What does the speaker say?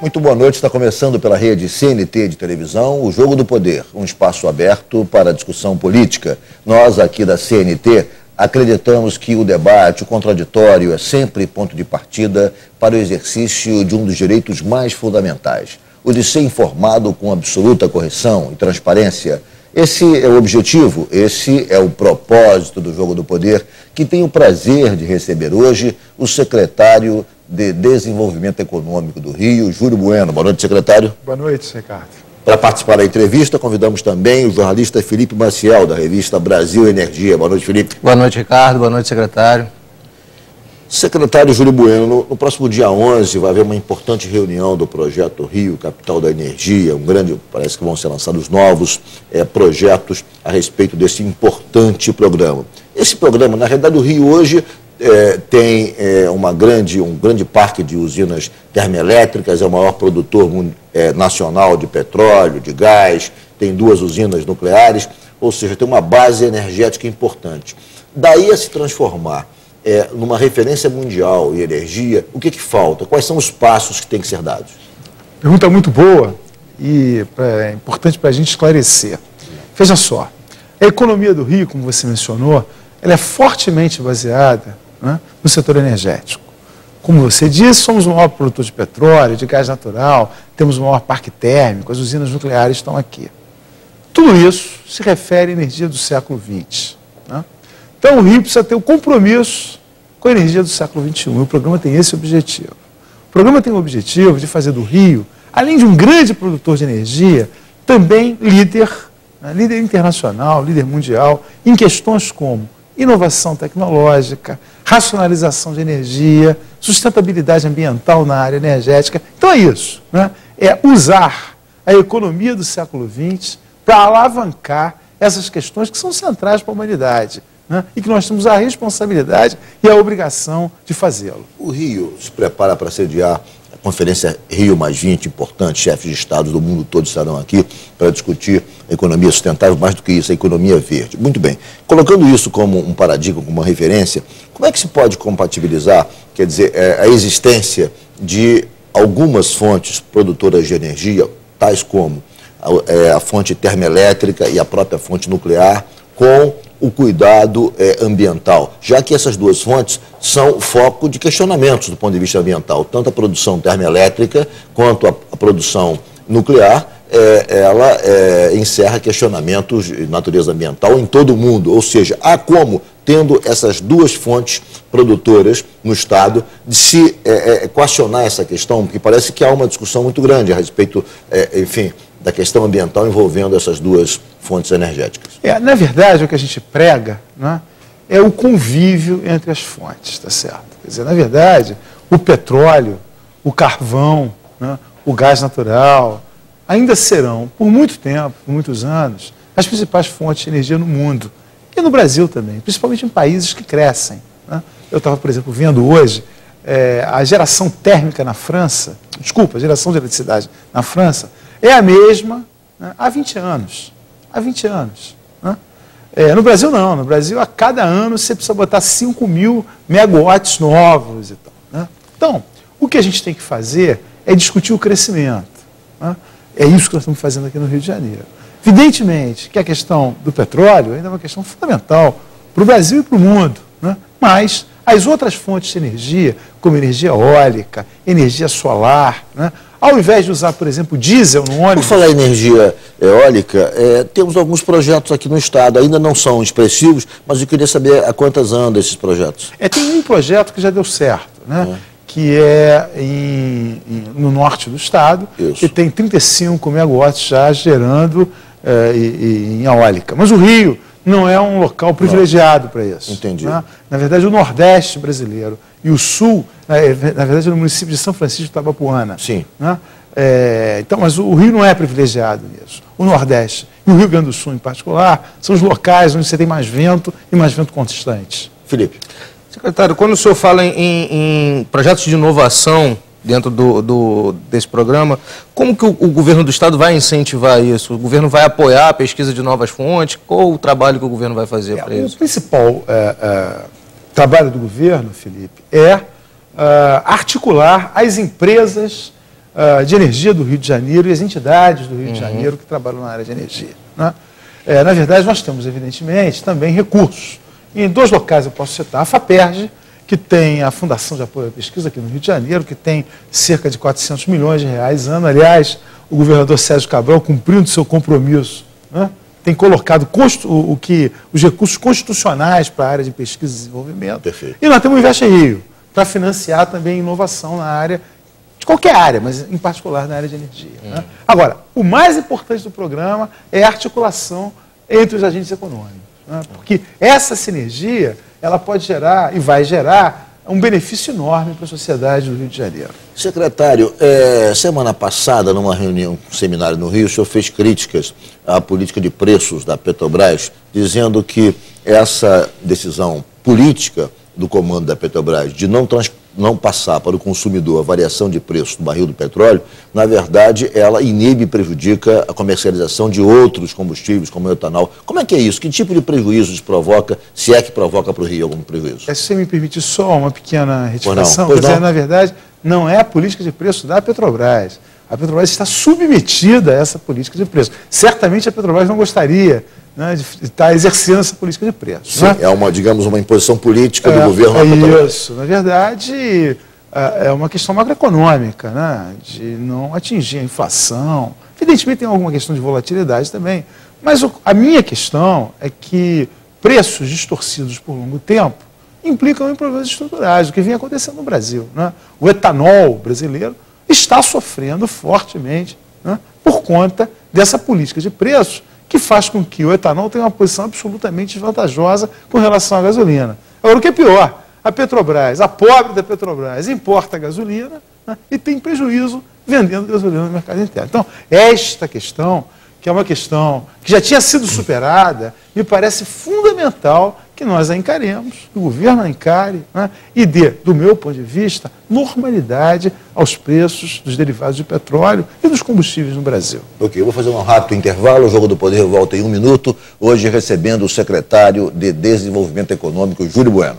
Muito boa noite, está começando pela rede CNT de televisão, o Jogo do Poder, um espaço aberto para a discussão política. Nós aqui da CNT acreditamos que o debate, o contraditório é sempre ponto de partida para o exercício de um dos direitos mais fundamentais, o de ser informado com absoluta correção e transparência. Esse é o objetivo, esse é o propósito do Jogo do Poder, que tem o prazer de receber hoje o secretário de Desenvolvimento Econômico do Rio, Júlio Bueno. Boa noite, secretário. Boa noite, Ricardo. Para participar da entrevista, convidamos também o jornalista Felipe Maciel, da revista Brasil Energia. Boa noite, Felipe. Boa noite, Ricardo. Boa noite, secretário. Secretário Júlio Bueno, no próximo dia 11 vai haver uma importante reunião do projeto Rio, Capital da Energia, parece que vão ser lançados novos projetos a respeito desse importante programa. Esse programa, na realidade, o Rio hoje tem um grande parque de usinas termoelétricas, é o maior produtor nacional de petróleo, de gás, tem 2 usinas nucleares, ou seja, tem uma base energética importante. Daí a se transformar numa referência mundial em energia, o que falta? Quais são os passos que têm que ser dados? Pergunta muito boa e é importante para a gente esclarecer. Veja só, a economia do Rio, como você mencionou, ela é fortemente baseada, né, no setor energético. Como você disse, somos o maior produtor de petróleo, de gás natural, temos o maior parque térmico, as usinas nucleares estão aqui. Tudo isso se refere à energia do século XX. Né? Então o Rio precisa ter o compromisso com a energia do século XXI. E o programa tem esse objetivo. O programa tem o objetivo de fazer do Rio, além de um grande produtor de energia, também líder internacional, líder mundial, em questões como inovação tecnológica, racionalização de energia, sustentabilidade ambiental na área energética. Então é isso, né? É usar a economia do século XX para alavancar essas questões que são centrais para a humanidade, né? E que nós temos a responsabilidade e a obrigação de fazê-lo. O Rio se prepara para sediar a Conferência Rio+20, importante, chefes de Estado do mundo todo estarão aqui para discutir a economia sustentável, mais do que isso, a economia verde. Muito bem. Colocando isso como um paradigma, como uma referência, como é que se pode compatibilizar, quer dizer, a existência de algumas fontes produtoras de energia, tais como a fonte termoelétrica e a própria fonte nuclear, com o cuidado ambiental, já que essas 2 fontes são foco de questionamentos do ponto de vista ambiental, tanto a produção termoelétrica quanto a produção nuclear, ela encerra questionamentos de natureza ambiental em todo o mundo, ou seja, há como, tendo essas 2 fontes produtoras no Estado, de se equacionar essa questão, porque parece que há uma discussão muito grande a respeito, enfim, da questão ambiental envolvendo essas 2 fontes energéticas. Na verdade, o que a gente prega, né, é o convívio entre as fontes, tá certo? Quer dizer, na verdade, o petróleo, o carvão, né, o gás natural, ainda serão, por muito tempo, por muitos anos, as principais fontes de energia no mundo. E no Brasil também, principalmente em países que crescem. Né? Eu estava, por exemplo, vendo hoje a geração térmica na França, a geração de eletricidade na França, é a mesma, né, há 20 anos. Há 20 anos. Né? No Brasil, não. No Brasil, a cada ano, você precisa botar 5.000 megawatts novos e tal. Né? Então, o que a gente tem que fazer é discutir o crescimento. Né? É isso que nós estamos fazendo aqui no Rio de Janeiro. Evidentemente que a questão do petróleo ainda é uma questão fundamental para o Brasil e para o mundo. Né? Mas as outras fontes de energia, como energia eólica, energia solar, né? Ao invés de usar, por exemplo, diesel no ônibus... Por falar em energia eólica, temos alguns projetos aqui no Estado, ainda não são expressivos, mas eu queria saber a quantas andam esses projetos. Tem um projeto que já deu certo, né? Que é no norte do Estado, que tem 35 megawatts já gerando em eólica. Mas o Rio não é um local privilegiado para isso. Entendi. Né? Na verdade, o Nordeste brasileiro e o Sul, na verdade, no município de São Francisco de Itabapuana. Sim. Né? Então, mas o Rio não é privilegiado nisso. O Nordeste e o Rio Grande do Sul, em particular, são os locais onde você tem mais vento e mais vento constante. Felipe. Secretário, quando o senhor fala em projetos de inovação dentro desse programa, como que o governo do Estado vai incentivar isso? O governo vai apoiar a pesquisa de novas fontes? Qual o trabalho que o governo vai fazer para isso? O principal trabalho do governo, Felipe, é articular as empresas de energia do Rio de Janeiro e as entidades do Rio de Janeiro que trabalham na área de energia. Né? Na verdade, nós temos, evidentemente, também recursos. E em 2 locais eu posso citar a FAPERJ, que tem a Fundação de Apoio à Pesquisa aqui no Rio de Janeiro, que tem cerca de 400 milhões de reais ano. Aliás, o governador Sérgio Cabral, cumprindo seu compromisso, né, tem colocado os recursos constitucionais para a área de pesquisa e desenvolvimento. Perfeito. E nós temos o Investe Rio, para financiar também inovação na área, de qualquer área, mas em particular na área de energia. Né? Agora, o mais importante do programa é a articulação entre os agentes econômicos, né? Porque essa sinergia ela pode gerar e vai gerar um benefício enorme para a sociedade do Rio de Janeiro. Secretário, semana passada, numa reunião, um seminário no Rio, o senhor fez críticas à política de preços da Petrobras, dizendo que essa decisão política do comando da Petrobras de não passar para o consumidor a variação de preço do barril do petróleo, na verdade, ela inibe e prejudica a comercialização de outros combustíveis, como o etanol. Como é que é isso? Que tipo de prejuízos provoca, se é que provoca para o Rio algum prejuízo? Se você me permite só uma pequena retificação, quer dizer, na verdade, não é a política de preço da Petrobras. A Petrobras está submetida a essa política de preço. Certamente a Petrobras não gostaria, né, de estar exercendo essa política de preço. Sim, né? é uma imposição política do governo da Petrobras. Isso, na verdade, é uma questão macroeconômica, né, de não atingir a inflação. Evidentemente tem alguma questão de volatilidade também, mas a minha questão é que preços distorcidos por longo tempo implicam em problemas estruturais, o que vem acontecendo no Brasil. Né? O etanol brasileiro está sofrendo fortemente, né, por conta dessa política de preço que faz com que o etanol tenha uma posição absolutamente desvantajosa com relação à gasolina. Agora, o que é pior, a Petrobras, a pobre da Petrobras, importa gasolina, né, e tem prejuízo vendendo gasolina no mercado interno. Então, esta questão, que é uma questão que já tinha sido superada, me parece fundamental que nós a encaremos, que o governo a encare, né, e dê, do meu ponto de vista, normalidade aos preços dos derivados de petróleo e dos combustíveis no Brasil. Ok, eu vou fazer um rápido intervalo, o Jogo do Poder volta em 1 minuto, hoje recebendo o secretário de Desenvolvimento Econômico, Júlio Bueno.